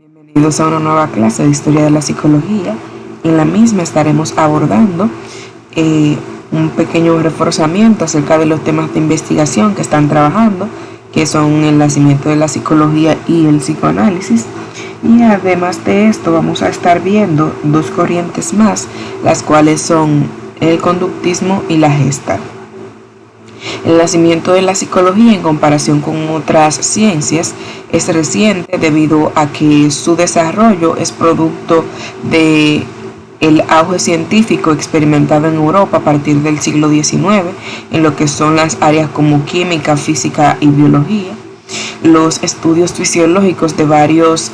Bienvenidos a una nueva clase de Historia de la Psicología. En la misma estaremos abordando un pequeño reforzamiento acerca de los temas de investigación que están trabajando, que son el nacimiento de la psicología y el psicoanálisis. Y además de esto vamos a estar viendo dos corrientes más, las cuales son el conductismo y la Gestalt. El nacimiento de la psicología en comparación con otras ciencias es reciente debido a que su desarrollo es producto de el auge científico experimentado en Europa a partir del siglo XIX en lo que son las áreas como química, física y biología. Los estudios fisiológicos de varios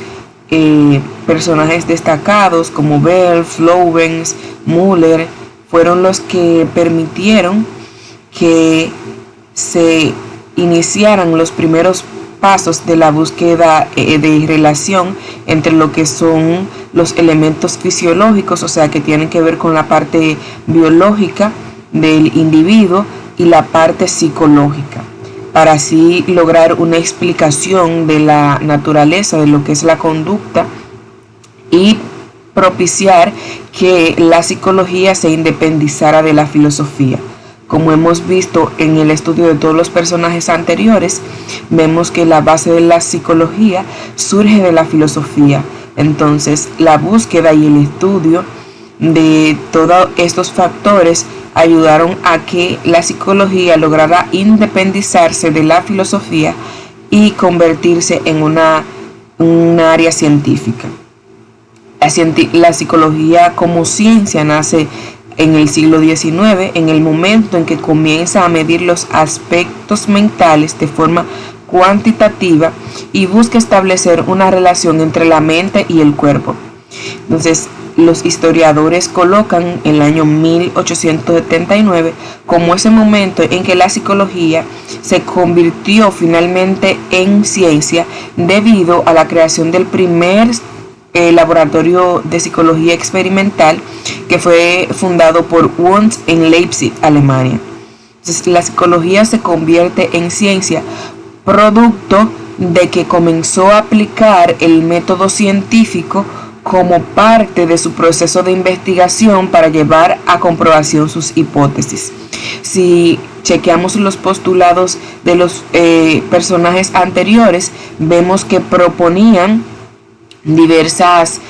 personajes destacados como Bell, Flourens, Müller fueron los que permitieron que se iniciaran los primeros pasos de la búsqueda de relación entre lo que son los elementos fisiológicos, o sea, que tienen que ver con la parte biológica del individuo y la parte psicológica, para así lograr una explicación de la naturaleza de lo que es la conducta y propiciar que la psicología se independizara de la filosofía. Como hemos visto en el estudio de todos los personajes anteriores, vemos que la base de la psicología surge de la filosofía. Entonces, la búsqueda y el estudio de todos estos factores ayudaron a que la psicología lograra independizarse de la filosofía y convertirse en un área científica. La psicología como ciencia nace en el siglo XIX, en el momento en que comienza a medir los aspectos mentales de forma cuantitativa y busca establecer una relación entre la mente y el cuerpo. Entonces, los historiadores colocan el año 1879 como ese momento en que la psicología se convirtió finalmente en ciencia debido a la creación del primer laboratorio de psicología experimental que fue fundado por Wundt en Leipzig, Alemania. Entonces, la psicología se convierte en ciencia producto de que comenzó a aplicar el método científico como parte de su proceso de investigación para llevar a comprobación sus hipótesis. Si chequeamos los postulados de los personajes anteriores, vemos que proponían diversas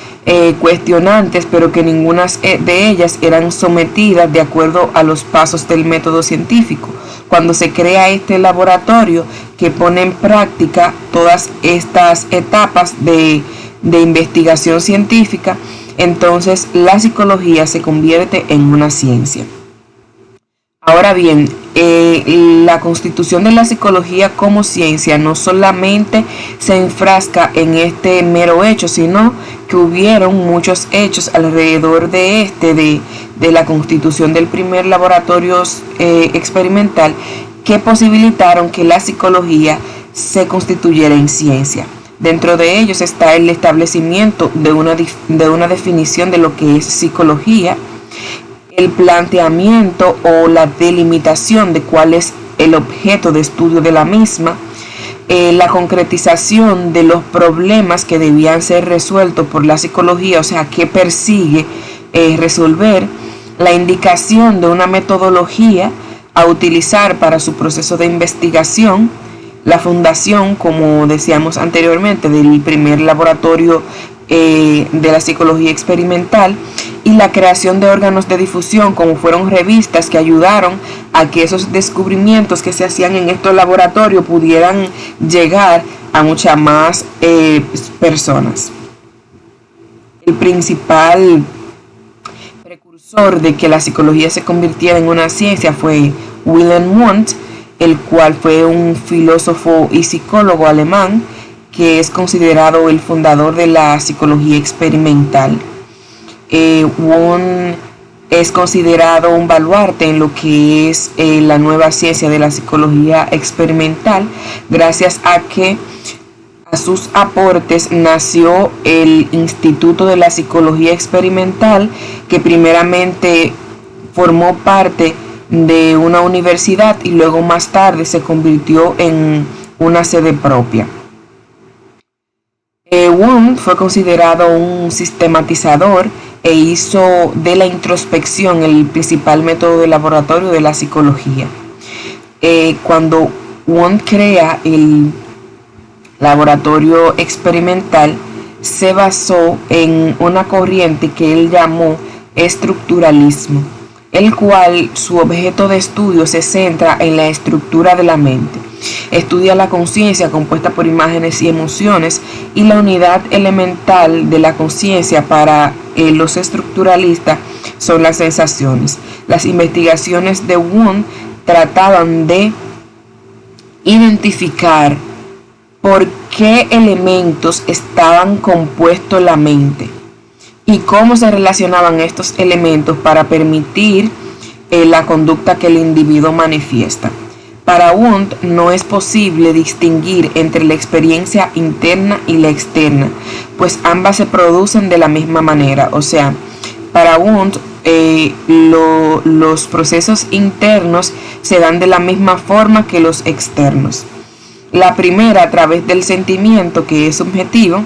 cuestionantes, pero que ninguna de ellas eran sometidas de acuerdo a los pasos del método científico. Cuando se crea este laboratorio que pone en práctica todas estas etapas de investigación científica, entonces la psicología se convierte en una ciencia. Ahora bien, la constitución de la psicología como ciencia no solamente se enfrasca en este mero hecho, sino que hubieron muchos hechos alrededor de la constitución del primer laboratorio experimental que posibilitaron que la psicología se constituyera en ciencia. Dentro de ellos está el establecimiento de una definición de lo que es psicología, el planteamiento o la delimitación de cuál es el objeto de estudio de la misma, la concretización de los problemas que debían ser resueltos por la psicología, o sea, qué persigue resolver, la indicación de una metodología a utilizar para su proceso de investigación, la fundación, como decíamos anteriormente, del primer laboratorio de la psicología experimental y la creación de órganos de difusión como fueron revistas que ayudaron a que esos descubrimientos que se hacían en estos laboratorios pudieran llegar a muchas más personas. El principal precursor de que la psicología se convirtiera en una ciencia fue Wilhelm Wundt, el cual fue un filósofo y psicólogo alemán que es considerado el fundador de la psicología experimental. Wundt es considerado un baluarte en lo que es la nueva ciencia de la psicología experimental, gracias a que a sus aportes nació el Instituto de la Psicología Experimental, que primeramente formó parte de una universidad y luego más tarde se convirtió en una sede propia. Wundt fue considerado un sistematizador e hizo de la introspección el principal método de laboratorio de la psicología. Cuando Wundt crea el laboratorio experimental, se basó en una corriente que él llamó estructuralismo, el cual su objeto de estudio se centra en la estructura de la mente. Estudia la conciencia compuesta por imágenes y emociones, y la unidad elemental de la conciencia para los estructuralistas son las sensaciones. Las investigaciones de Wundt trataban de identificar por qué elementos estaban compuestos la mente y cómo se relacionaban estos elementos para permitir la conducta que el individuo manifiesta. Para Wundt no es posible distinguir entre la experiencia interna y la externa, pues ambas se producen de la misma manera. O sea, para Wundt los procesos internos se dan de la misma forma que los externos. La primera a través del sentimiento, que es subjetivo,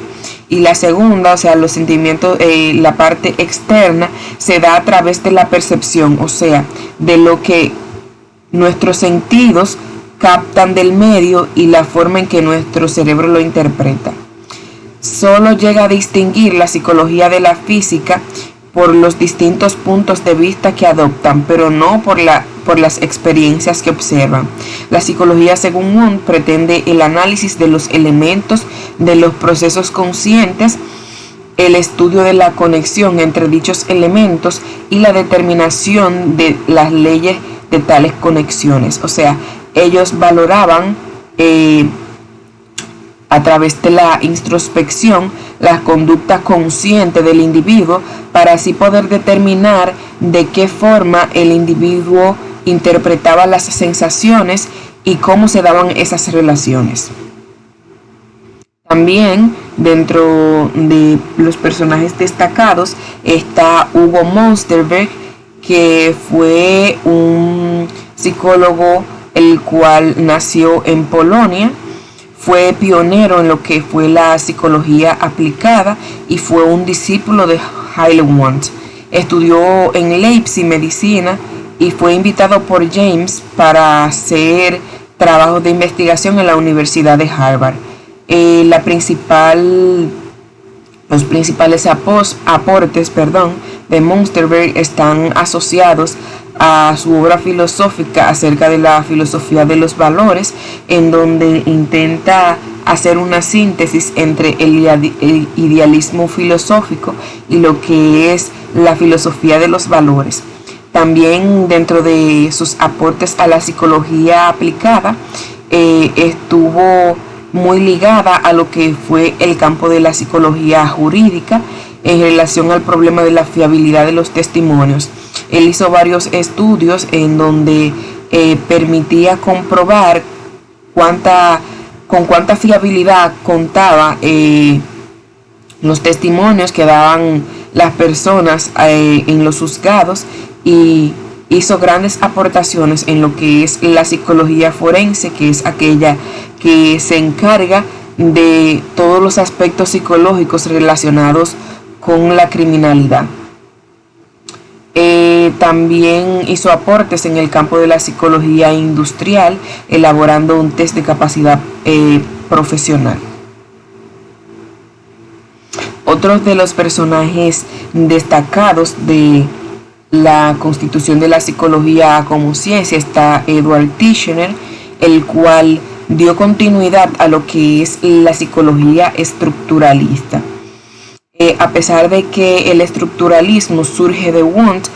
y la segunda, o sea, los sentimientos, la parte externa, se da a través de la percepción, o sea, de lo que nuestros sentidos captan del medio y la forma en que nuestro cerebro lo interpreta. Solo llega a distinguir la psicología de la física por los distintos puntos de vista que adoptan, pero no por las experiencias que observan. La psicología, según Wundt, pretende el análisis de los elementos de los procesos conscientes, el estudio de la conexión entre dichos elementos y la determinación de las leyes de tales conexiones. O sea, ellos valoraban a través de la introspección la conducta consciente del individuo, para así poder determinar de qué forma el individuo interpretaba las sensaciones y cómo se daban esas relaciones. También dentro de los personajes destacados está Hugo Münsterberg, que fue un psicólogo el cual nació en Polonia. Fue pionero en lo que fue la psicología aplicada y fue un discípulo de Wundt. Estudió en Leipzig medicina y fue invitado por James para hacer trabajos de investigación en la Universidad de Harvard. Los principales aportes de Münsterberg están asociados a su obra filosófica acerca de la filosofía de los valores, en donde intenta hacer una síntesis entre el idealismo filosófico y lo que es la filosofía de los valores. También dentro de sus aportes a la psicología aplicada, estuvo muy ligada a lo que fue el campo de la psicología jurídica en relación al problema de la fiabilidad de los testimonios. Él hizo varios estudios en donde permitía comprobar con cuánta fiabilidad contaba los testimonios que daban las personas en los juzgados, y hizo grandes aportaciones en lo que es la psicología forense, que es aquella que se encarga de todos los aspectos psicológicos relacionados con la criminalidad. También hizo aportes en el campo de la psicología industrial, elaborando un test de capacidad profesional. Otros de los personajes destacados de la constitución de la psicología como ciencia está Edward Titchener, el cual dio continuidad a lo que es la psicología estructuralista. A pesar de que el estructuralismo surge de Wundt,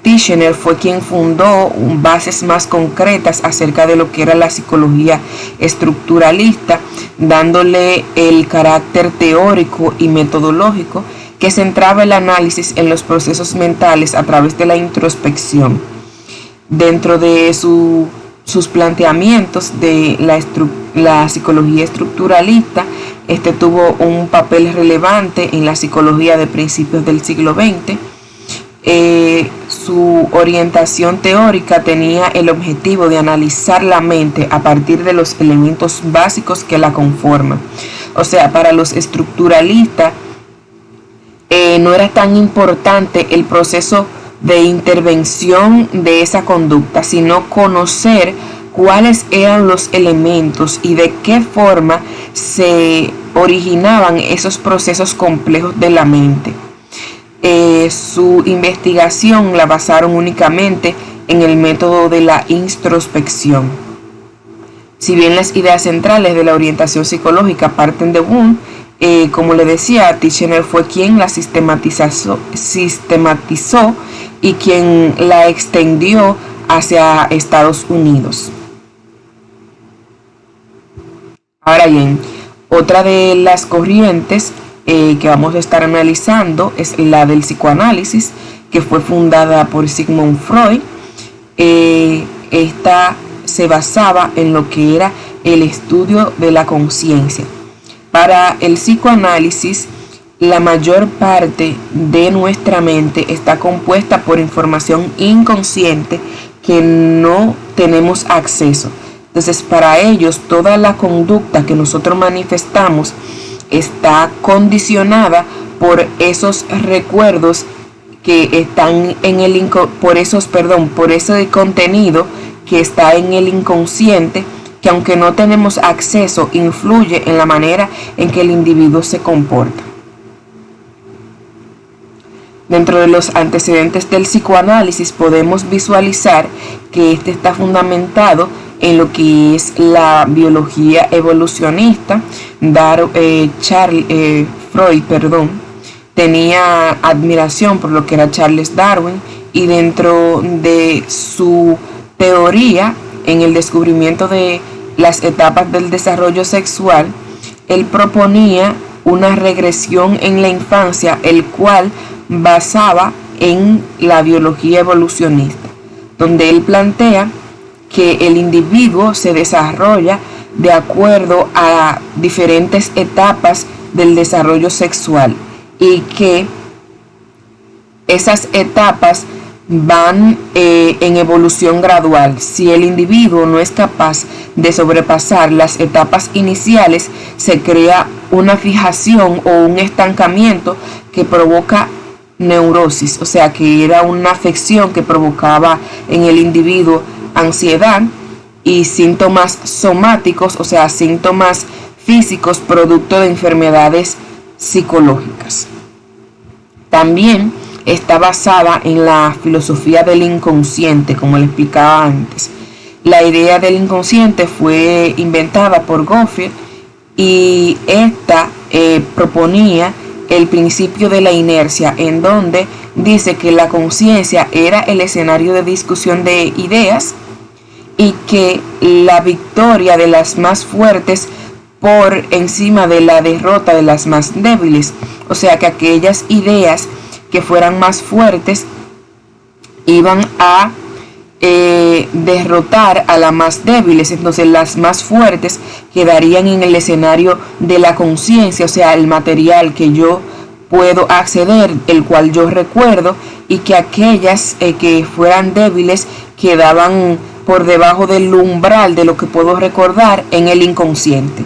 Titchener fue quien fundó bases más concretas acerca de lo que era la psicología estructuralista, dándole el carácter teórico y metodológico que centraba el análisis en los procesos mentales a través de la introspección. Dentro de sus planteamientos de la psicología estructuralista, tuvo un papel relevante en la psicología de principios del siglo XX. Su orientación teórica tenía el objetivo de analizar la mente a partir de los elementos básicos que la conforman. O sea, para los estructuralistas no era tan importante el proceso de intervención de esa conducta, sino conocer cuáles eran los elementos y de qué forma se originaban esos procesos complejos de la mente. Su investigación la basaron únicamente en el método de la introspección. Si bien las ideas centrales de la orientación psicológica parten de Wundt, como le decía, Titchener fue quien la sistematizó y quien la extendió hacia Estados Unidos. Ahora bien, otra de las corrientes que vamos a estar analizando es la del psicoanálisis, que fue fundada por Sigmund Freud. Esta se basaba en lo que era el estudio de la conciencia. Para el psicoanálisis, la mayor parte de nuestra mente está compuesta por información inconsciente que no tenemos acceso. Entonces, para ellos, toda la conducta que nosotros manifestamos está condicionada por esos recuerdos que están en el por ese contenido que está en el inconsciente, que aunque no tenemos acceso, influye en la manera en que el individuo se comporta. Dentro de los antecedentes del psicoanálisis podemos visualizar que este está fundamentado en lo que es la biología evolucionista. Freud tenía admiración por lo que era Charles Darwin, y dentro de su teoría en el descubrimiento de las etapas del desarrollo sexual, él proponía una regresión en la infancia, el cual basaba en la biología evolucionista, donde él plantea que el individuo se desarrolla de acuerdo a diferentes etapas del desarrollo sexual y que esas etapas van en evolución gradual. Si el individuo no es capaz de sobrepasar las etapas iniciales, se crea una fijación o un estancamiento que provoca neurosis, o sea que era una afección que provocaba en el individuo ansiedad y síntomas somáticos, o sea, síntomas físicos producto de enfermedades psicológicas. También está basada en la filosofía del inconsciente, como le explicaba antes. La idea del inconsciente fue inventada por Goffin y esta proponía el principio de la inercia, en donde dice que la conciencia era el escenario de discusión de ideas y que la victoria de las más fuertes por encima de la derrota de las más débiles, o sea que aquellas ideas que fueran más fuertes iban a derrotar a las más débiles. Entonces las más fuertes quedarían en el escenario de la conciencia, o sea, el material que yo puedo acceder, el cual yo recuerdo, y que aquellas que fueran débiles quedaban por debajo del umbral de lo que puedo recordar en el inconsciente.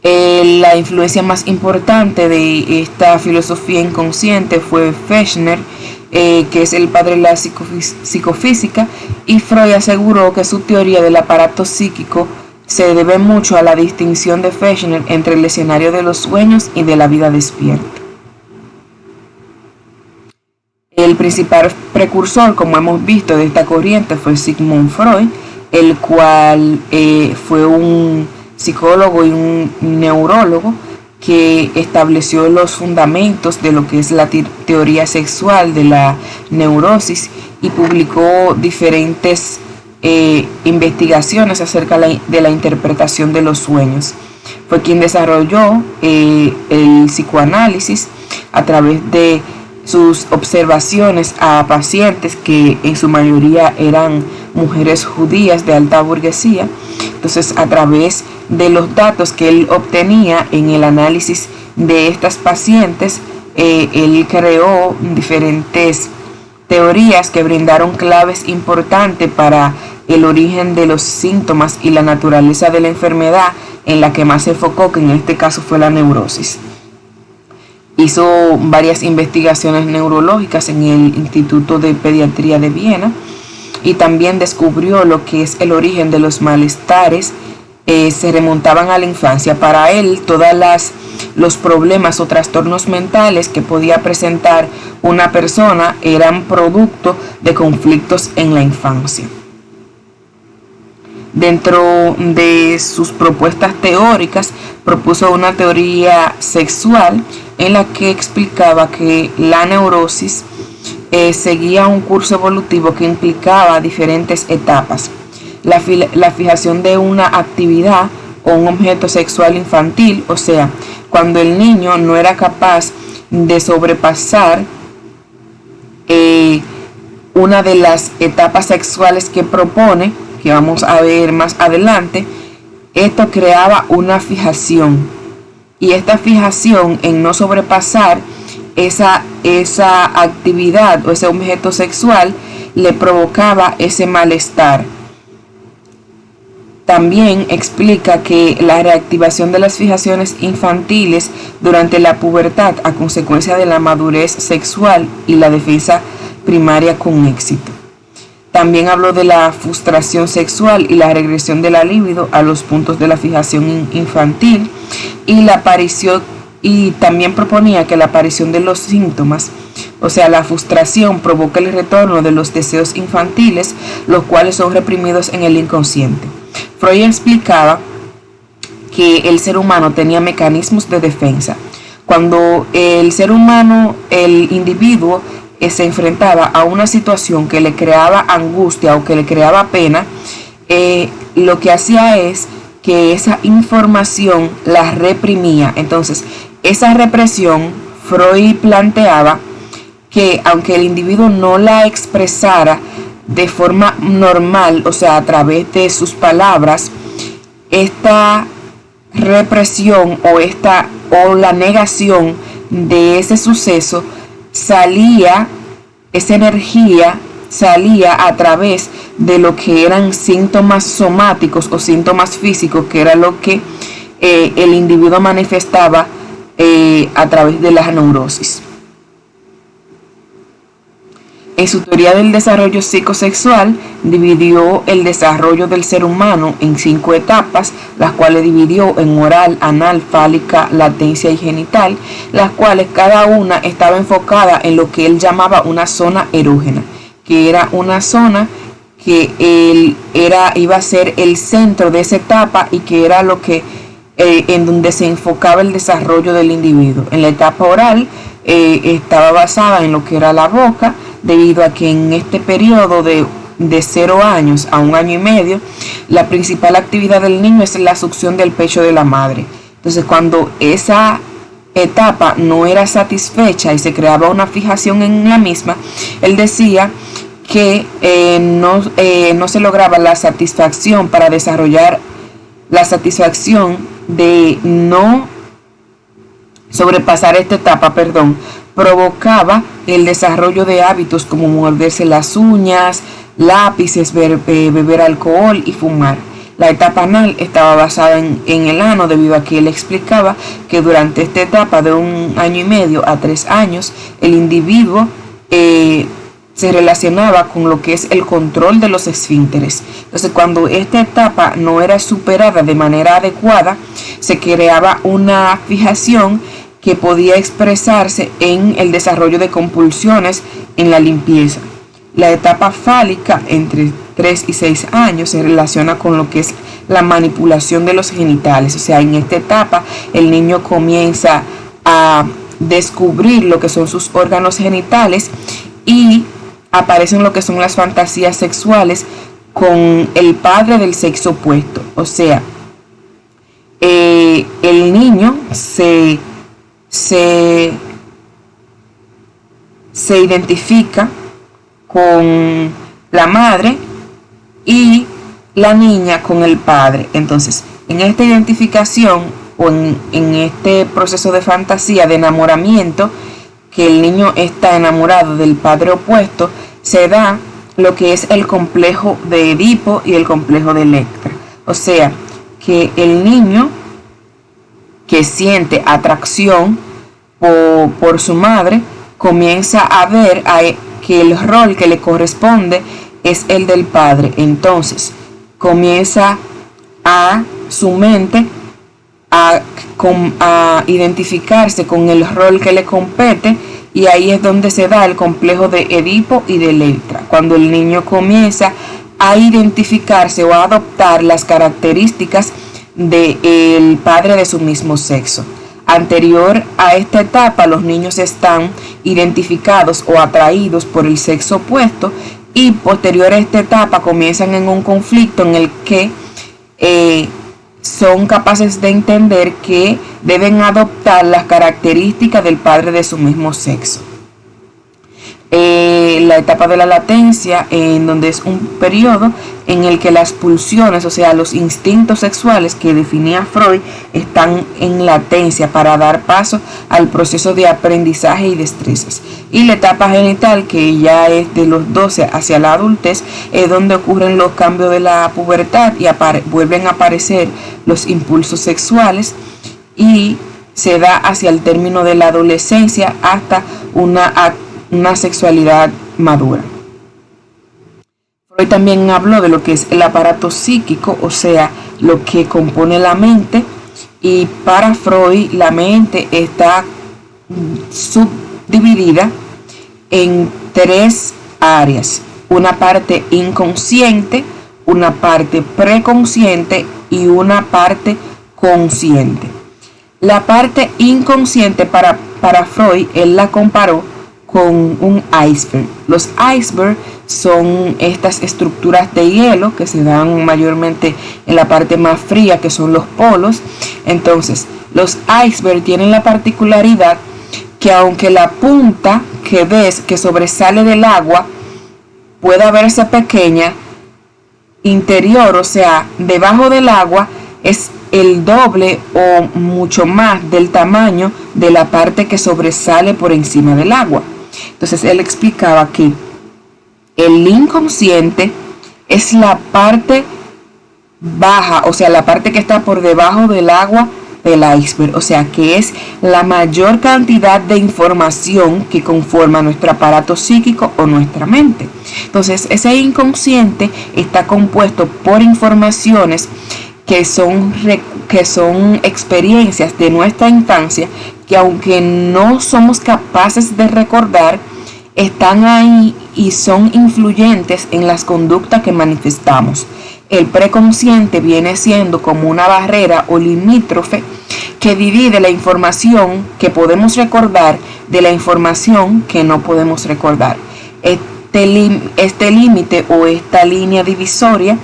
La influencia más importante de esta filosofía inconsciente fue Fechner, que es el padre de la psicofísica, y Freud aseguró que su teoría del aparato psíquico se debe mucho a la distinción de Fechner entre el escenario de los sueños y de la vida despierta. El principal precursor, como hemos visto, de esta corriente fue Sigmund Freud, el cual fue un psicólogo y un neurólogo que estableció los fundamentos de lo que es la teoría sexual de la neurosis y publicó diferentes investigaciones acerca de la interpretación de los sueños. Fue quien desarrolló el psicoanálisis a través de sus observaciones a pacientes que en su mayoría eran mujeres judías de alta burguesía. Entonces, a través de los datos que él obtenía en el análisis de estas pacientes, él creó diferentes teorías que brindaron claves importantes para el origen de los síntomas y la naturaleza de la enfermedad en la que más se enfocó, que en este caso fue la neurosis. Hizo varias investigaciones neurológicas en el Instituto de Pediatría de Viena y también descubrió lo que es el origen de los malestares. Se remontaban a la infancia. Para él, los problemas o trastornos mentales que podía presentar una persona eran producto de conflictos en la infancia. Dentro de sus propuestas teóricas, propuso una teoría sexual en la que explicaba que la neurosis seguía un curso evolutivo que implicaba diferentes etapas. La fijación de una actividad o un objeto sexual infantil, o sea, cuando el niño no era capaz de sobrepasar una de las etapas sexuales que propone, que vamos a ver más adelante, esto creaba una fijación. Y esta fijación en no sobrepasar esa actividad o ese objeto sexual le provocaba ese malestar. También explica que la reactivación de las fijaciones infantiles durante la pubertad a consecuencia de la madurez sexual y la defensa primaria con éxito. También habló de la frustración sexual y la regresión de la libido a los puntos de la fijación infantil y también proponía que la aparición de los síntomas, o sea, la frustración, provoca el retorno de los deseos infantiles, los cuales son reprimidos en el inconsciente. Freud explicaba que el ser humano tenía mecanismos de defensa. Cuando el ser humano, el individuo, se enfrentaba a una situación que le creaba angustia o que le creaba pena, lo que hacía es que esa información la reprimía. Entonces, esa represión, Freud planteaba que aunque el individuo no la expresara de forma normal, o sea, a través de sus palabras, esta represión o la negación de ese suceso esa energía salía a través de lo que eran síntomas somáticos o síntomas físicos, que era lo que el individuo manifestaba a través de la neurosis. En su teoría del desarrollo psicosexual, dividió el desarrollo del ser humano en 5 etapas, las cuales dividió en oral, anal, fálica, latencia y genital, las cuales cada una estaba enfocada en lo que él llamaba una zona erógena, que era una zona que iba a ser el centro de esa etapa y que era lo que en donde se enfocaba el desarrollo del individuo. En la etapa oral estaba basada en lo que era la boca, debido a que en este periodo de 0 años a 1 año y medio, la principal actividad del niño es la succión del pecho de la madre. Entonces, cuando esa etapa no era satisfecha y se creaba una fijación en la misma, él decía que no se lograba la satisfacción para desarrollar la satisfacción de no sobrepasar esta etapa, provocaba el desarrollo de hábitos como morderse las uñas, lápices, beber alcohol y fumar. La etapa anal estaba basada en el ano, debido a que él explicaba que durante esta etapa de 1 año y medio a 3 años, el individuo se relacionaba con lo que es el control de los esfínteres. Entonces, cuando esta etapa no era superada de manera adecuada, se creaba una fijación que podía expresarse en el desarrollo de compulsiones en la limpieza. La etapa fálica, entre 3 y 6 años, se relaciona con lo que es la manipulación de los genitales. O sea, en esta etapa el niño comienza a descubrir lo que son sus órganos genitales y aparecen lo que son las fantasías sexuales con el padre del sexo opuesto. O sea, el niño se identifica con la madre y la niña con el padre. Entonces, en esta identificación o en este proceso de fantasía, de enamoramiento, que el niño está enamorado del padre opuesto, se da lo que es el complejo de Edipo y el complejo de Electra. O sea, que el niño que siente atracción por su madre comienza a ver que el rol que le corresponde es el del padre. Entonces comienza a su mente a identificarse con el rol que le compete, y ahí es donde se da el complejo de Edipo y de Electra, cuando el niño comienza a identificarse o a adoptar las características del padre de su mismo sexo. Anterior a esta etapa, los niños están identificados o atraídos por el sexo opuesto, y posterior a esta etapa comienzan en un conflicto en el que son capaces de entender que deben adoptar las características del padre de su mismo sexo. La etapa de la latencia, en donde es un periodo en el que las pulsiones, o sea, los instintos sexuales que definía Freud, están en latencia para dar paso al proceso de aprendizaje y destrezas. Y la etapa genital, que ya es de los 12 hacia la adultez, es donde ocurren los cambios de la pubertad y vuelven a aparecer los impulsos sexuales, y se da hacia el término de la adolescencia hasta una sexualidad madura. Freud también habló de lo que es el aparato psíquico, o sea, lo que compone la mente, y para Freud la mente está subdividida en 3 áreas: una parte inconsciente, una parte preconsciente y una parte consciente. La parte inconsciente para Freud, él la comparó con un iceberg. Los icebergs son estas estructuras de hielo que se dan mayormente en la parte más fría, que son los polos. Entonces, los icebergs tienen la particularidad que aunque la punta que ves que sobresale del agua pueda verse pequeña, interior, o sea, debajo del agua, es el doble o mucho más del tamaño de la parte que sobresale por encima del agua. Entonces él explicaba que el inconsciente es la parte baja, o sea, la parte que está por debajo del agua del iceberg, o sea, que es la mayor cantidad de información que conforma nuestro aparato psíquico o nuestra mente. Entonces, ese inconsciente está compuesto por informaciones que son experiencias de nuestra infancia, que aunque no somos capaces de recordar, están ahí y son influyentes en las conductas que manifestamos. El preconsciente viene siendo como una barrera o limítrofe que divide la información que podemos recordar de la información que no podemos recordar. Este límite o esta línea divisoria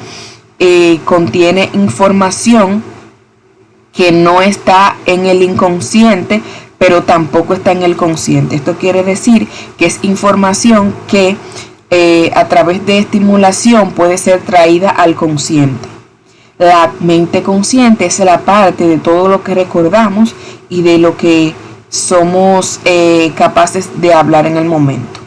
contiene información que no está en el inconsciente, pero tampoco está en el consciente. Esto quiere decir que es información que a través de estimulación puede ser traída al consciente. La mente consciente es la parte de todo lo que recordamos y de lo que somos capaces de hablar en el momento.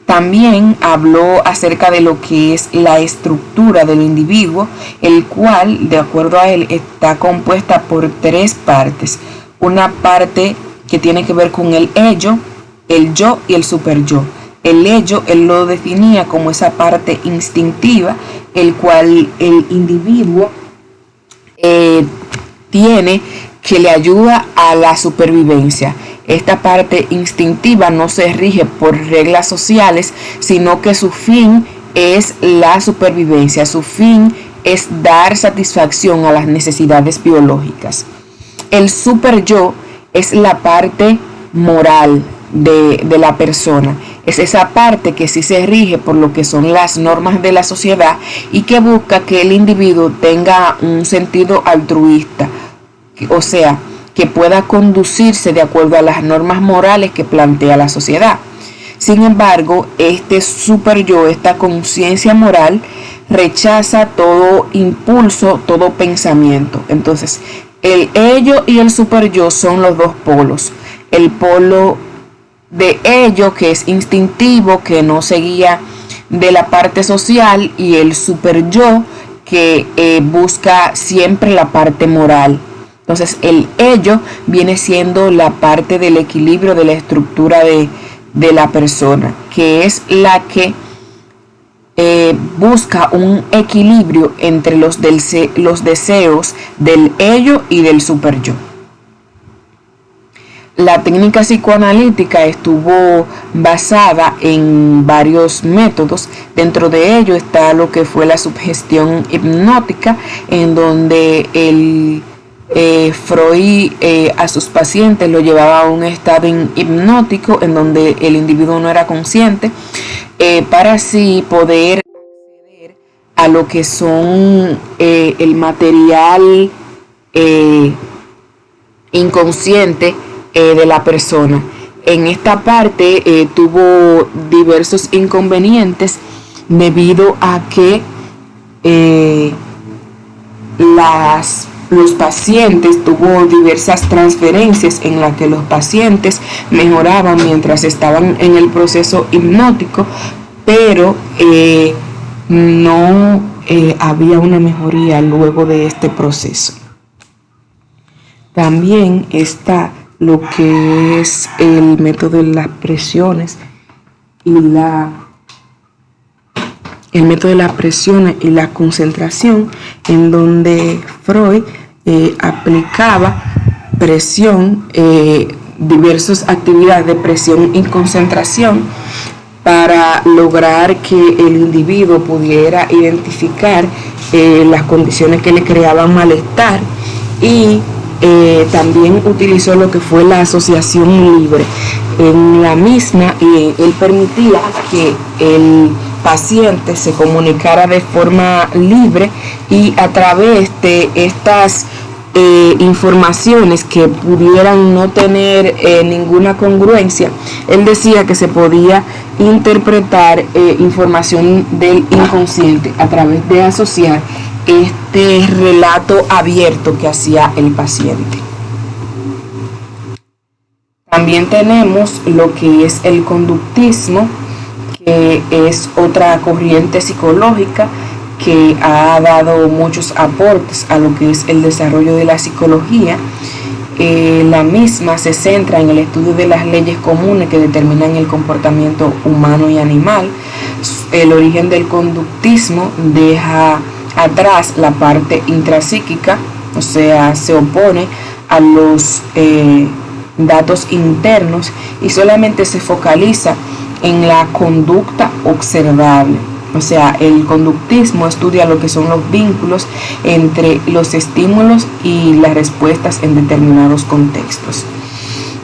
También habló acerca de lo que es la estructura del individuo, el cual, de acuerdo a él, está compuesta por 3 partes. Una parte que tiene que ver con el ello, el yo y el superyo. El ello, él lo definía como esa parte instintiva, el cual el individuo tiene, que le ayuda a la supervivencia. Esta parte instintiva no se rige por reglas sociales, sino que su fin es la supervivencia. Su fin es dar satisfacción a las necesidades biológicas. El superyo es la parte moral de la persona. Es esa parte que sí se rige por lo que son las normas de la sociedad y que busca que el individuo tenga un sentido altruista, o sea, que pueda conducirse de acuerdo a las normas morales que plantea la sociedad. Sin embargo, este superyo, esta conciencia moral, rechaza todo impulso, todo pensamiento. Entonces, el ello y el superyo son los 2 polos. El polo de ello, que es instintivo, que no se guía de la parte social, y el super yo, que busca siempre la parte moral. Entonces el ello viene siendo la parte del equilibrio de la estructura de la persona, que es la que busca un equilibrio entre los deseos del ello y del super yo. La técnica psicoanalítica estuvo basada en varios métodos. Dentro de ello está lo que fue la sugestión hipnótica, en donde Freud a sus pacientes lo llevaba a un estado hipnótico en donde el individuo no era consciente, para así poder acceder a lo que son el material inconsciente de la persona. En esta parte tuvo diversos inconvenientes debido a que los pacientes tuvo diversas transferencias en las que los pacientes mejoraban mientras estaban en el proceso hipnótico, pero no había una mejoría luego de este proceso. También está lo que es el método de las presiones y la concentración, en donde Freud aplicaba presión, diversas actividades de presión y concentración, para lograr que el individuo pudiera identificar las condiciones que le creaban malestar, y también utilizó lo que fue la asociación libre. En la misma, él permitía que el paciente se comunicara de forma libre, y a través de estas informaciones que pudieran no tener ninguna congruencia, él decía que se podía interpretar información del inconsciente a través de asociar este relato abierto que hacía el paciente. También tenemos lo que es el conductismo, que es otra corriente psicológica que ha dado muchos aportes a lo que es el desarrollo de la psicología. La misma se centra en el estudio de las leyes comunes que determinan el comportamiento humano y animal. El origen del conductismo deja atrás la parte intrapsíquica, o sea, se opone a los datos internos y solamente se focaliza en la conducta observable. O sea, el conductismo estudia lo que son los vínculos entre los estímulos y las respuestas en determinados contextos.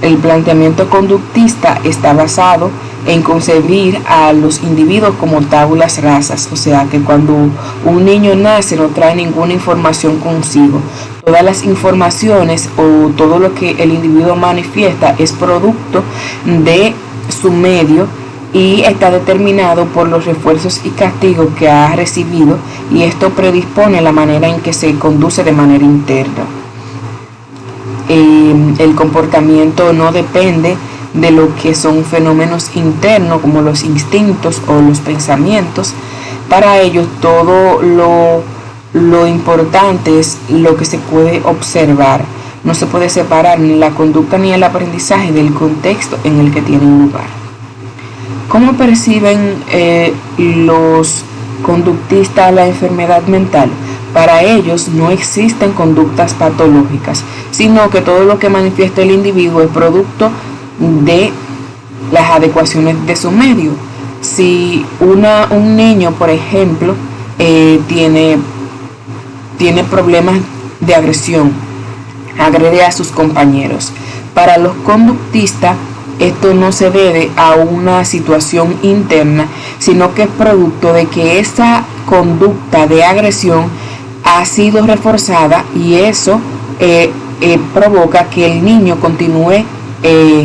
El planteamiento conductista está basado en concebir a los individuos como tábulas rasas, o sea que cuando un niño nace no trae ninguna información consigo. Todas las informaciones o todo lo que el individuo manifiesta es producto de su medio y está determinado por los refuerzos y castigos que ha recibido, y esto predispone la manera en que se conduce de manera interna. El comportamiento no depende de lo que son fenómenos internos como los instintos o los pensamientos. Para ellos todo lo importante es lo que se puede observar. No se puede separar ni la conducta ni el aprendizaje del contexto en el que tienen lugar. ¿Cómo perciben los conductistas la enfermedad mental? Para ellos no existen conductas patológicas, sino que todo lo que manifiesta el individuo es producto de las adecuaciones de su medio. Si un niño, por ejemplo, tiene problemas de agresión, agrede a sus compañeros, para los conductistas esto no se debe a una situación interna, sino que es producto de que esa conducta de agresión ha sido reforzada, y eso provoca que el niño continúe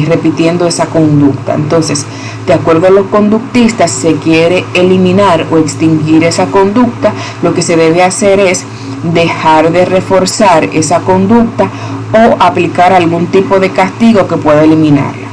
repitiendo esa conducta. Entonces, de acuerdo a los conductistas, se quiere eliminar o extinguir esa conducta. Lo que se debe hacer es dejar de reforzar esa conducta o aplicar algún tipo de castigo que pueda eliminarla.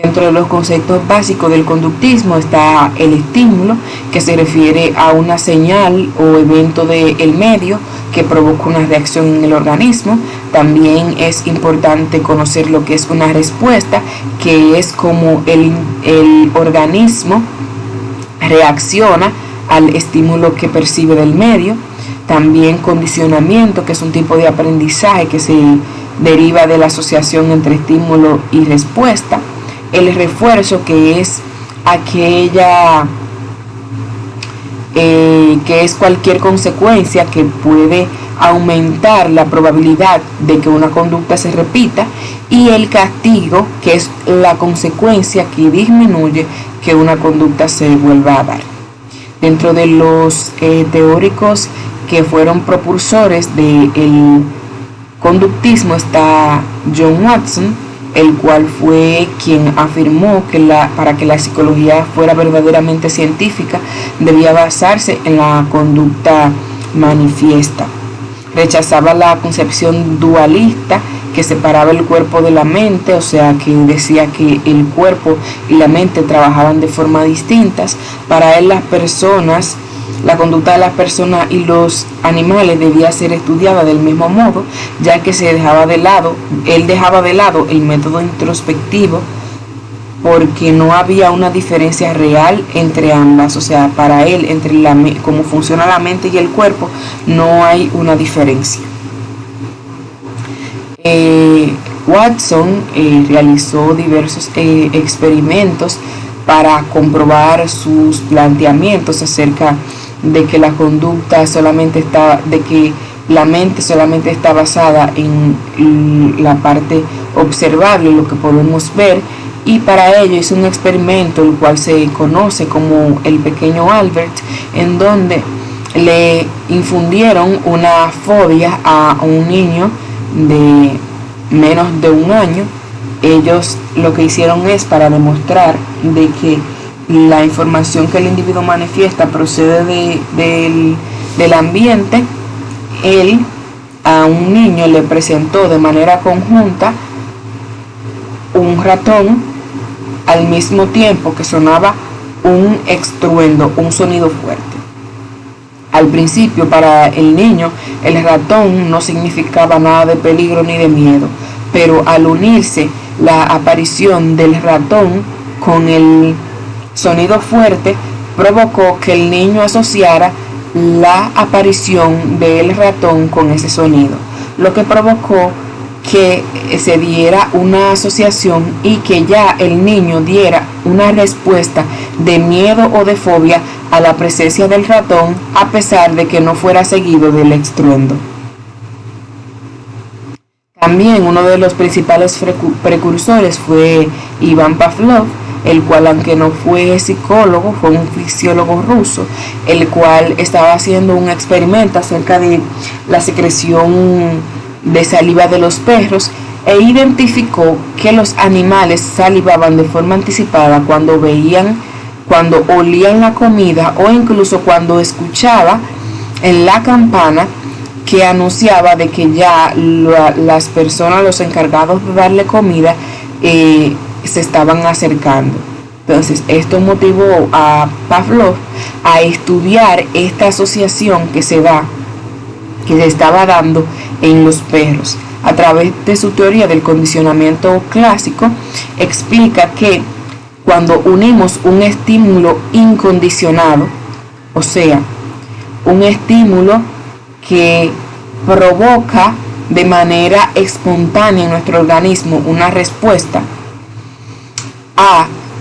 Dentro de los conceptos básicos del conductismo está el estímulo, que se refiere a una señal o evento del medio que provoca una reacción en el organismo. También es importante conocer lo que es una respuesta, que es como el organismo reacciona al estímulo que percibe del medio. También condicionamiento, que es un tipo de aprendizaje que se deriva de la asociación entre estímulo y respuesta. El refuerzo, que es que es cualquier consecuencia que puede aumentar la probabilidad de que una conducta se repita. Y el castigo, que es la consecuencia que disminuye que una conducta se vuelva a dar. Dentro de los teóricos que fueron propulsores del conductismo está John Watson, el cual fue quien afirmó que para que la psicología fuera verdaderamente científica debía basarse en la conducta manifiesta. Rechazaba la concepción dualista que separaba el cuerpo de la mente, o sea, que decía que el cuerpo y la mente trabajaban de forma distintas. Para él, la conducta de las personas y los animales debía ser estudiada del mismo modo, ya que él dejaba de lado el método introspectivo, porque no había una diferencia real entre ambas. O sea, para él, entre cómo funciona la mente y el cuerpo, no hay una diferencia. Watson realizó diversos experimentos para comprobar sus planteamientos acerca de que la mente solamente está basada en la parte observable, lo que podemos ver, y para ello hizo un experimento el cual se conoce como el pequeño Albert, en donde le infundieron una fobia a un niño de menos de un año. Ellos lo que hicieron es, para demostrar de que la información que el individuo manifiesta procede del ambiente, él a un niño le presentó de manera conjunta un ratón al mismo tiempo que sonaba un estruendo, un sonido fuerte. Al principio, para el niño, el ratón no significaba nada de peligro ni de miedo, pero al unirse la aparición del ratón con el sonido fuerte, provocó que el niño asociara la aparición del ratón con ese sonido, lo que provocó que se diera una asociación y que ya el niño diera una respuesta de miedo o de fobia a la presencia del ratón, a pesar de que no fuera seguido del estruendo. También uno de los principales precursores fue Iván Pavlov, el cual, aunque no fue psicólogo, fue un fisiólogo ruso, el cual estaba haciendo un experimento acerca de la secreción de saliva de los perros, e identificó que los animales salivaban de forma anticipada cuando olían la comida, o incluso cuando escuchaba en la campana que anunciaba de que ya las personas, los encargados de darle comida, se estaban acercando. Entonces, esto motivó a Pavlov a estudiar esta asociación que se estaba dando en los perros. A través de su teoría del condicionamiento clásico, explica que cuando unimos un estímulo incondicionado, o sea, un estímulo que provoca de manera espontánea en nuestro organismo una respuesta,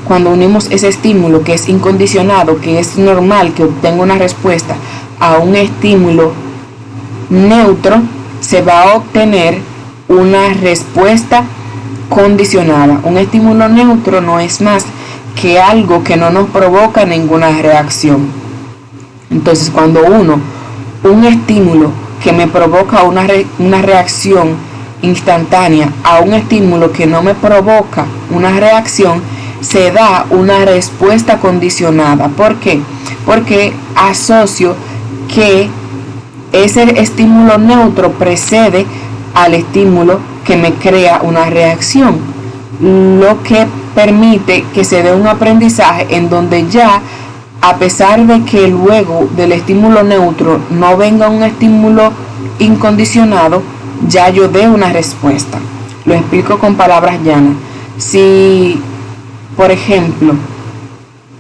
cuando unimos ese estímulo que es incondicionado, que es normal que obtenga una respuesta, a un estímulo neutro, se va a obtener una respuesta condicionada. Un estímulo neutro no es más que algo que no nos provoca ninguna reacción. Entonces, cuando un estímulo que me provoca una reacción instantánea a un estímulo que no me provoca una reacción, se da una respuesta condicionada. ¿Por qué? Porque asocio que ese estímulo neutro precede al estímulo que me crea una reacción, lo que permite que se dé un aprendizaje en donde ya, a pesar de que luego del estímulo neutro no venga un estímulo incondicionado, ya yo dé una respuesta. Lo explico con palabras llanas. Si, por ejemplo,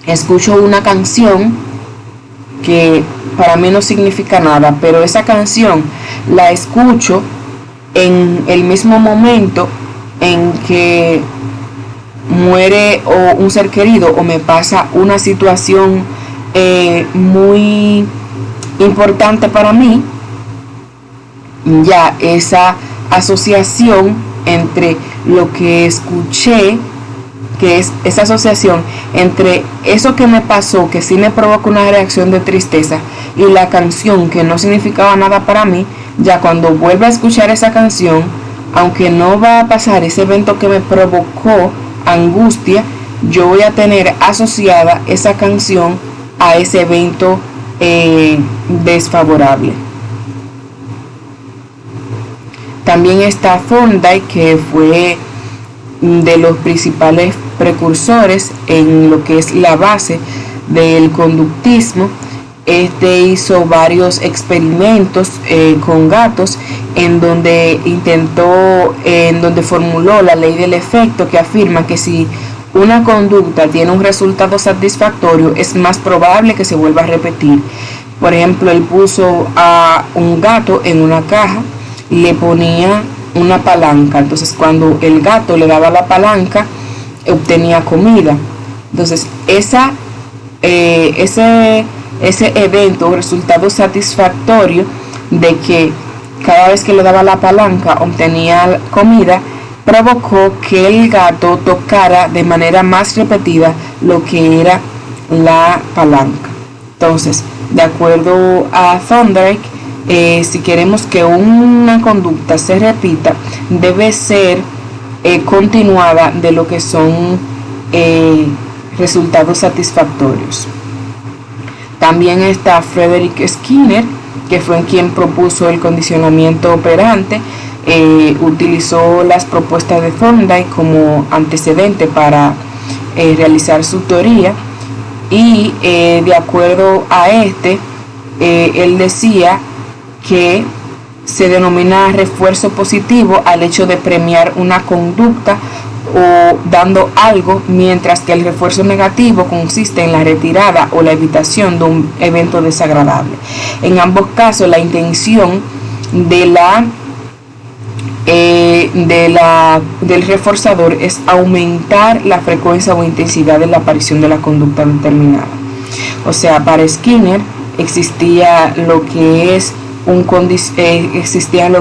escucho una canción que para mí no significa nada, pero esa canción la escucho en el mismo momento en que muere o un ser querido o me pasa una situación muy importante para mí, ya esa asociación entre lo que escuché, que es esa asociación entre eso que me pasó, que sí me provoca una reacción de tristeza, y la canción que no significaba nada para mí, ya cuando vuelva a escuchar esa canción, aunque no va a pasar ese evento que me provocó angustia, yo voy a tener asociada esa canción a ese evento desfavorable. También está Thorndike, que fue de los principales precursores en lo que es la base del conductismo. Este hizo varios experimentos con gatos en donde formuló la ley del efecto, que afirma que si una conducta tiene un resultado satisfactorio, es más probable que se vuelva a repetir. Por ejemplo, él puso a un gato en una caja, le ponía una palanca, entonces cuando el gato le daba la palanca, obtenía comida. Entonces ese evento, resultado satisfactorio de que cada vez que le daba la palanca obtenía comida, provocó que el gato tocara de manera más repetida lo que era la palanca. Entonces, de acuerdo a Thorndike, si queremos que una conducta se repita, debe ser continuada de lo que son resultados satisfactorios. También está Frederick Skinner, que fue quien propuso el condicionamiento operante. Utilizó las propuestas de Thorndike como antecedente para realizar su teoría, y de acuerdo a él decía que se denomina refuerzo positivo al hecho de premiar una conducta o dando algo, mientras que el refuerzo negativo consiste en la retirada o la evitación de un evento desagradable. En ambos casos, la intención del reforzador es aumentar la frecuencia o intensidad de la aparición de la conducta determinada. O sea, para Skinner existía lo que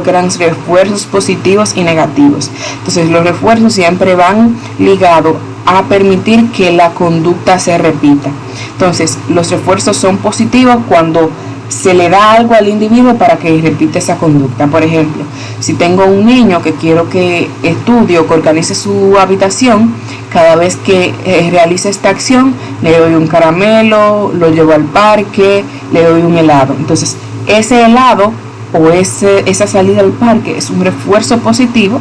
eran refuerzos positivos y negativos. Entonces, los refuerzos siempre van ligados a permitir que la conducta se repita. Entonces, los refuerzos son positivos cuando se le da algo al individuo para que repita esa conducta. Por ejemplo, si tengo un niño que quiero que estudie o que organice su habitación, cada vez que realice esta acción, le doy un caramelo, lo llevo al parque, le doy un helado. Entonces, ese helado o esa salida al parque es un refuerzo positivo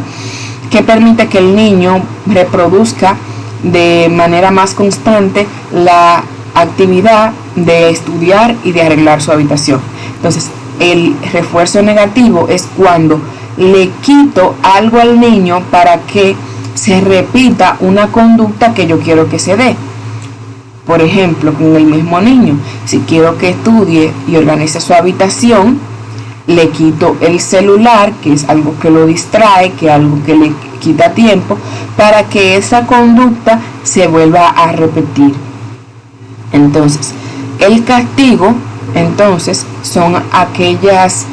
que permite que el niño reproduzca de manera más constante la actividad de estudiar y de arreglar su habitación. Entonces, el refuerzo negativo es cuando le quito algo al niño para que se repita una conducta que yo quiero que se dé. Por ejemplo, con el mismo niño, si quiero que estudie y organice su habitación, le quito el celular, que es algo que lo distrae, que es algo que le quita tiempo, para que esa conducta se vuelva a repetir. Entonces, el castigo, son aquellas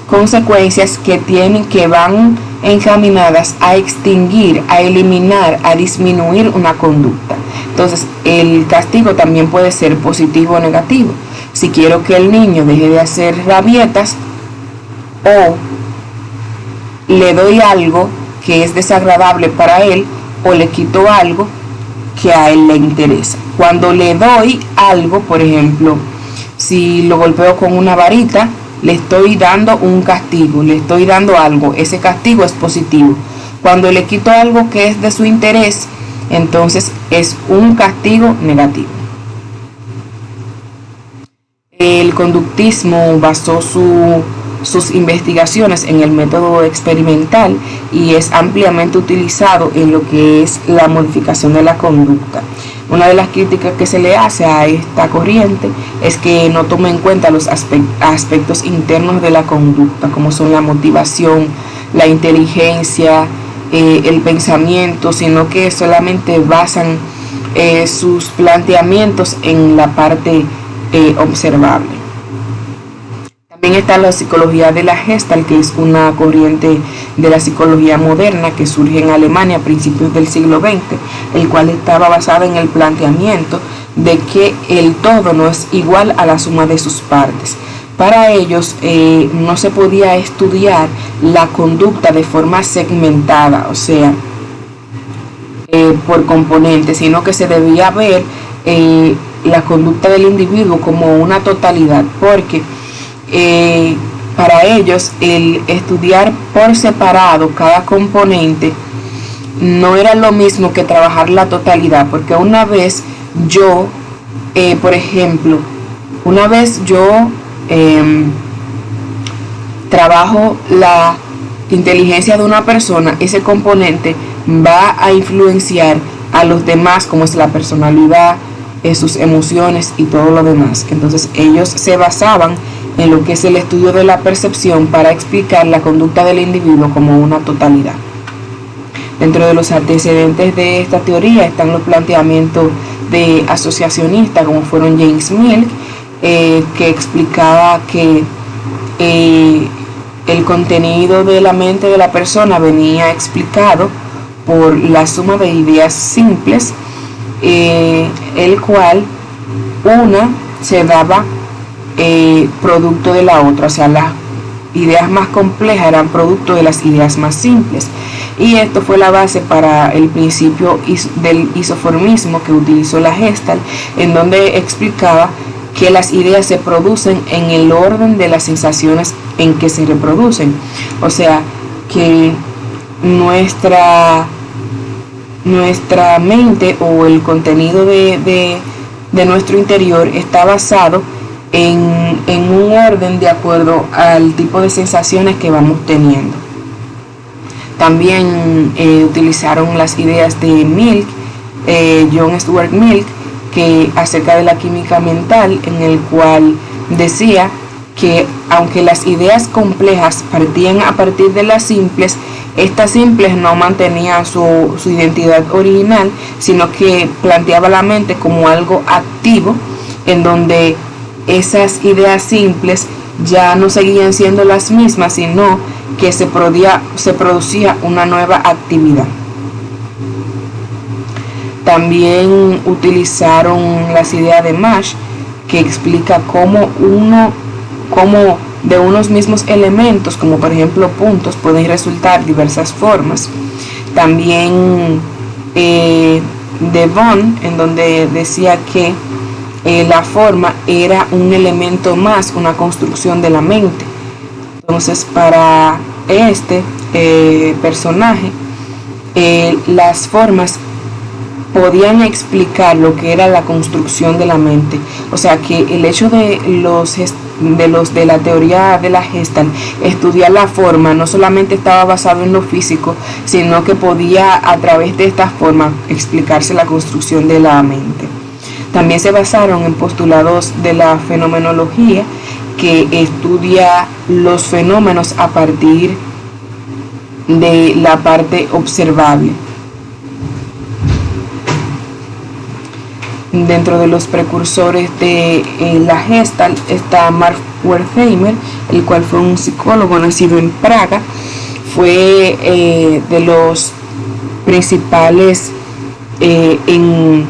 consecuencias que van encaminadas a extinguir, a eliminar, a disminuir una conducta. Entonces, el castigo también puede ser positivo o negativo. Si quiero que el niño deje de hacer rabietas, o le doy algo que es desagradable para él, o le quito algo que a él le interesa. Cuando le doy algo, por ejemplo, si lo golpeo con una varita, le estoy dando un castigo, le estoy dando algo, ese castigo es positivo. Cuando le quito algo que es de su interés, entonces es un castigo negativo. El conductismo basó sus investigaciones en el método experimental y es ampliamente utilizado en lo que es la modificación de la conducta. Una de las críticas que se le hace a esta corriente es que no toma en cuenta los aspectos internos de la conducta, como son la motivación, la inteligencia, el pensamiento, sino que solamente basan sus planteamientos en la parte observable. También está la psicología de la Gestalt, que es una corriente de la psicología moderna que surge en Alemania a principios del siglo XX, el cual estaba basada en el planteamiento de que el todo no es igual a la suma de sus partes. Para ellos no se podía estudiar la conducta de forma segmentada, o sea, por componentes, sino que se debía ver la conducta del individuo como una totalidad, porque para ellos el estudiar por separado cada componente no era lo mismo que trabajar la totalidad, porque una vez yo, por ejemplo, una vez yo trabajo la inteligencia de una persona, ese componente va a influenciar a los demás, como es la personalidad, sus emociones y todo lo demás. Entonces ellos se basaban en lo que es el estudio de la percepción para explicar la conducta del individuo como una totalidad. Dentro de los antecedentes de esta teoría están los planteamientos de asociacionistas, como fueron James Milk, que explicaba que el contenido de la mente de la persona venía explicado por la suma de ideas simples, el cual una se daba producto de la otra, o sea, las ideas más complejas eran producto de las ideas más simples, y esto fue la base para el principio del isoformismo que utilizó la Gestalt, en donde explicaba que las ideas se producen en el orden de las sensaciones en que se reproducen, o sea, que nuestra mente o el contenido de nuestro interior está basado en un orden de acuerdo al tipo de sensaciones que vamos teniendo. También utilizaron las ideas de Milk, John Stuart Milk, que acerca de la química mental, en el cual decía que aunque las ideas complejas partían a partir de las simples, estas simples no mantenían su identidad original, sino que planteaba la mente como algo activo, en donde esas ideas simples ya no seguían siendo las mismas, sino que se producía una nueva actividad. También utilizaron las ideas de Marsh, que explica cómo de unos mismos elementos, como por ejemplo puntos, pueden resultar diversas formas. También de Von, en donde decía que la forma era un elemento más, una construcción de la mente. Entonces, para este personaje, las formas podían explicar lo que era la construcción de la mente. O sea que el hecho de los de la teoría de la Gestalt estudiar la forma no solamente estaba basado en lo físico, sino que podía a través de esta forma explicarse la construcción de la mente. También se basaron en postulados de la fenomenología, que estudia los fenómenos a partir de la parte observable. Dentro de los precursores de la Gestalt está Mark Wertheimer, el cual fue un psicólogo nacido en Praga. Fue de los principales en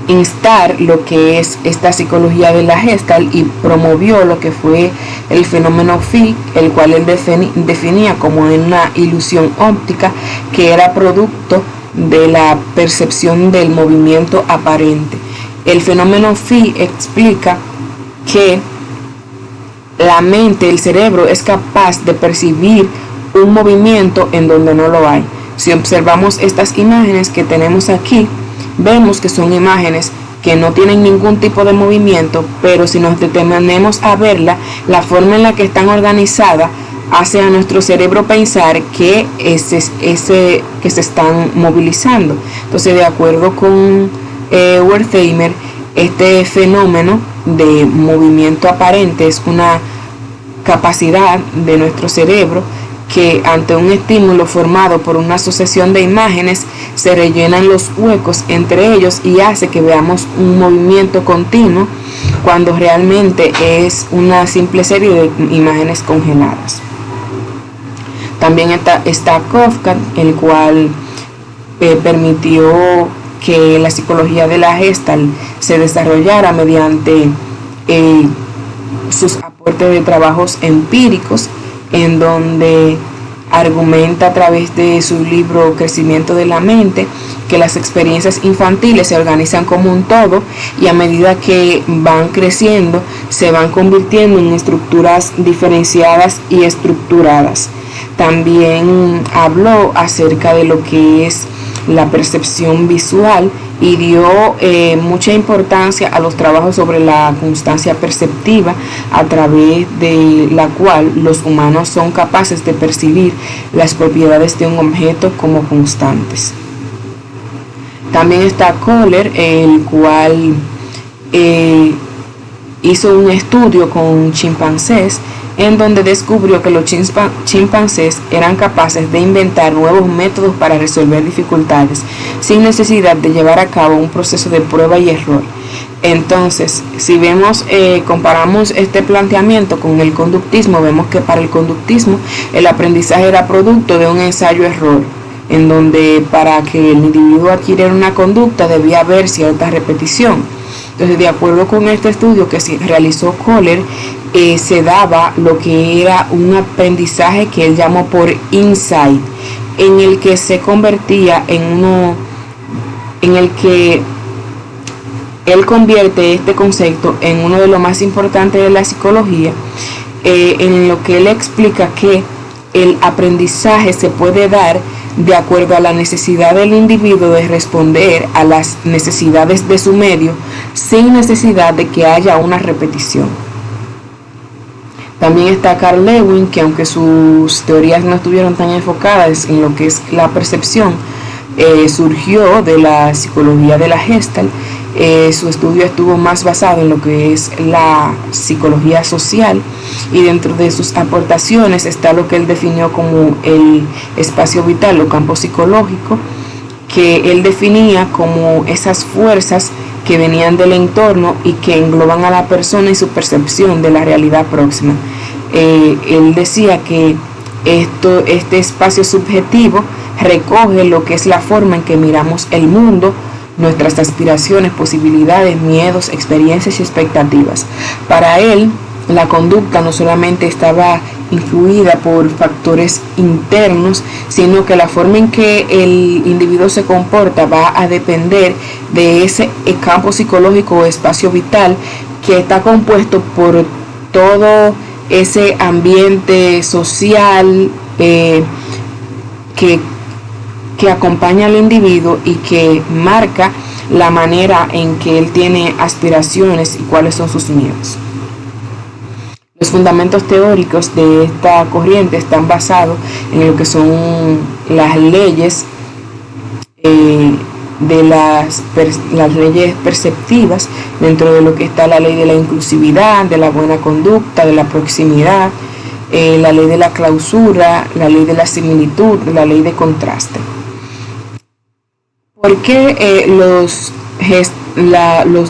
instar lo que es esta psicología de la Gestalt, y promovió lo que fue el fenómeno Phi, el cual él definía como una ilusión óptica que era producto de la percepción del movimiento aparente. El fenómeno Phi explica que la mente, el cerebro, es capaz de percibir un movimiento en donde no lo hay. Si observamos estas imágenes que tenemos aquí, vemos que son imágenes que no tienen ningún tipo de movimiento, pero si nos detenemos a verla, la forma en la que están organizadas hace a nuestro cerebro pensar que que se están movilizando. Entonces, de acuerdo con Wertheimer, este fenómeno de movimiento aparente es una capacidad de nuestro cerebro que ante un estímulo formado por una sucesión de imágenes se rellenan los huecos entre ellos y hace que veamos un movimiento continuo cuando realmente es una simple serie de imágenes congeladas. También está Kafka, el cual permitió que la psicología de la Gestalt se desarrollara mediante sus aportes de trabajos empíricos, en donde argumenta a través de su libro Crecimiento de la Mente que las experiencias infantiles se organizan como un todo y a medida que van creciendo se van convirtiendo en estructuras diferenciadas y estructuradas. También habló acerca de lo que es la percepción visual y dio mucha importancia a los trabajos sobre la constancia perceptiva, a través de la cual los humanos son capaces de percibir las propiedades de un objeto como constantes. También está Kohler, el cual hizo un estudio con chimpancés en donde descubrió que los chimpancés eran capaces de inventar nuevos métodos para resolver dificultades sin necesidad de llevar a cabo un proceso de prueba y error. Entonces, si comparamos este planteamiento con el conductismo, vemos que para el conductismo el aprendizaje era producto de un ensayo-error, en donde para que el individuo adquiriera una conducta debía haber cierta repetición. Entonces, de acuerdo con este estudio que se realizó Kohler, se daba lo que era un aprendizaje que él llamó por insight, en el que se convertía en el que él convierte este concepto en uno de los más importantes de la psicología, en lo que él explica que el aprendizaje se puede dar de acuerdo a la necesidad del individuo de responder a las necesidades de su medio sin necesidad de que haya una repetición. También está Carl Lewin, que aunque sus teorías no estuvieron tan enfocadas en lo que es la percepción, surgió de la psicología de la Gestalt. Su estudio estuvo más basado en lo que es la psicología social, y dentro de sus aportaciones está lo que él definió como el espacio vital o campo psicológico, que él definía como esas fuerzas que venían del entorno y que engloban a la persona y su percepción de la realidad próxima. Él decía que este espacio subjetivo recoge lo que es la forma en que miramos el mundo, nuestras aspiraciones, posibilidades, miedos, experiencias y expectativas. Para él, la conducta no solamente estaba influida por factores internos, sino que la forma en que el individuo se comporta va a depender de ese campo psicológico o espacio vital que está compuesto por todo ese ambiente social que acompaña al individuo y que marca la manera en que él tiene aspiraciones y cuáles son sus miedos. Los fundamentos teóricos de esta corriente están basados en lo que son las leyes de las leyes perceptivas, dentro de lo que está la ley de la inclusividad, de la buena conducta, de la proximidad, la ley de la clausura, la ley de la similitud, la ley de contraste. ¿Por qué los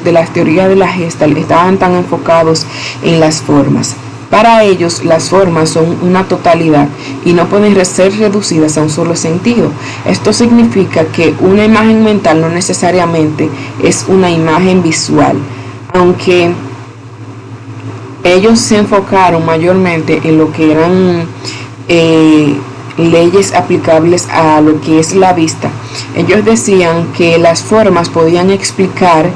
de las teorías de la Gestalt estaban tan enfocados en las formas? Para ellos, las formas son una totalidad y no pueden ser reducidas a un solo sentido. Esto significa que una imagen mental no necesariamente es una imagen visual, aunque ellos se enfocaron mayormente en lo que eran leyes aplicables a lo que es la vista. Ellos decían que las formas podían explicar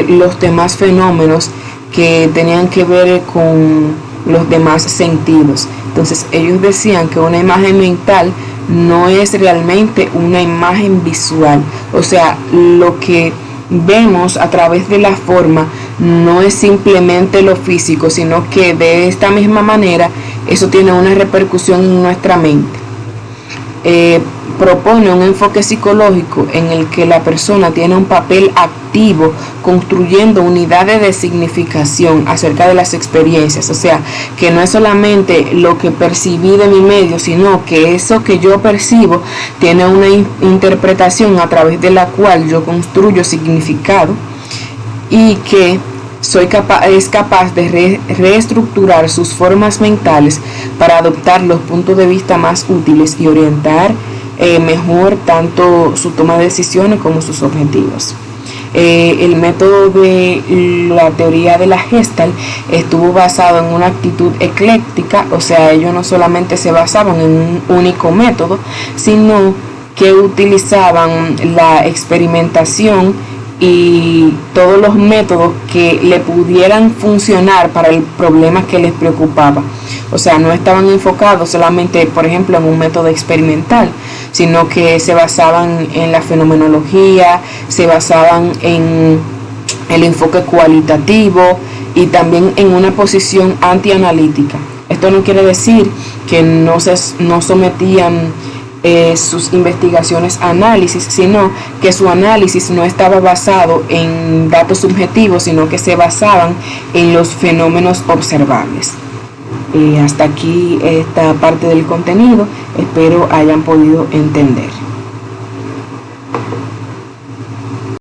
los demás fenómenos que tenían que ver con los demás sentidos. Entonces ellos decían que una imagen mental no es realmente una imagen visual, o sea, lo que vemos a través de la forma no es simplemente lo físico, sino que de esta misma manera eso tiene una repercusión en nuestra mente. Propone un enfoque psicológico en el que la persona tiene un papel activo construyendo unidades de significación acerca de las experiencias, o sea, que no es solamente lo que percibí de mi medio, sino que eso que yo percibo tiene una interpretación a través de la cual yo construyo significado y que es capaz de reestructurar sus formas mentales para adoptar los puntos de vista más útiles y orientar mejor tanto su toma de decisiones como sus objetivos. El método de la teoría de la Gestalt estuvo basado en una actitud ecléctica, o sea, ellos no solamente se basaban en un único método, sino que utilizaban la experimentación y todos los métodos que le pudieran funcionar para el problema que les preocupaba. O sea, no estaban enfocados solamente, por ejemplo, en un método experimental, sino que se basaban en la fenomenología, se basaban en el enfoque cualitativo y también en una posición antianalítica. Esto no quiere decir que no sometían sus investigaciones a análisis, sino que su análisis no estaba basado en datos subjetivos, sino que se basaban en los fenómenos observables. Hasta aquí esta parte del contenido, espero hayan podido entender.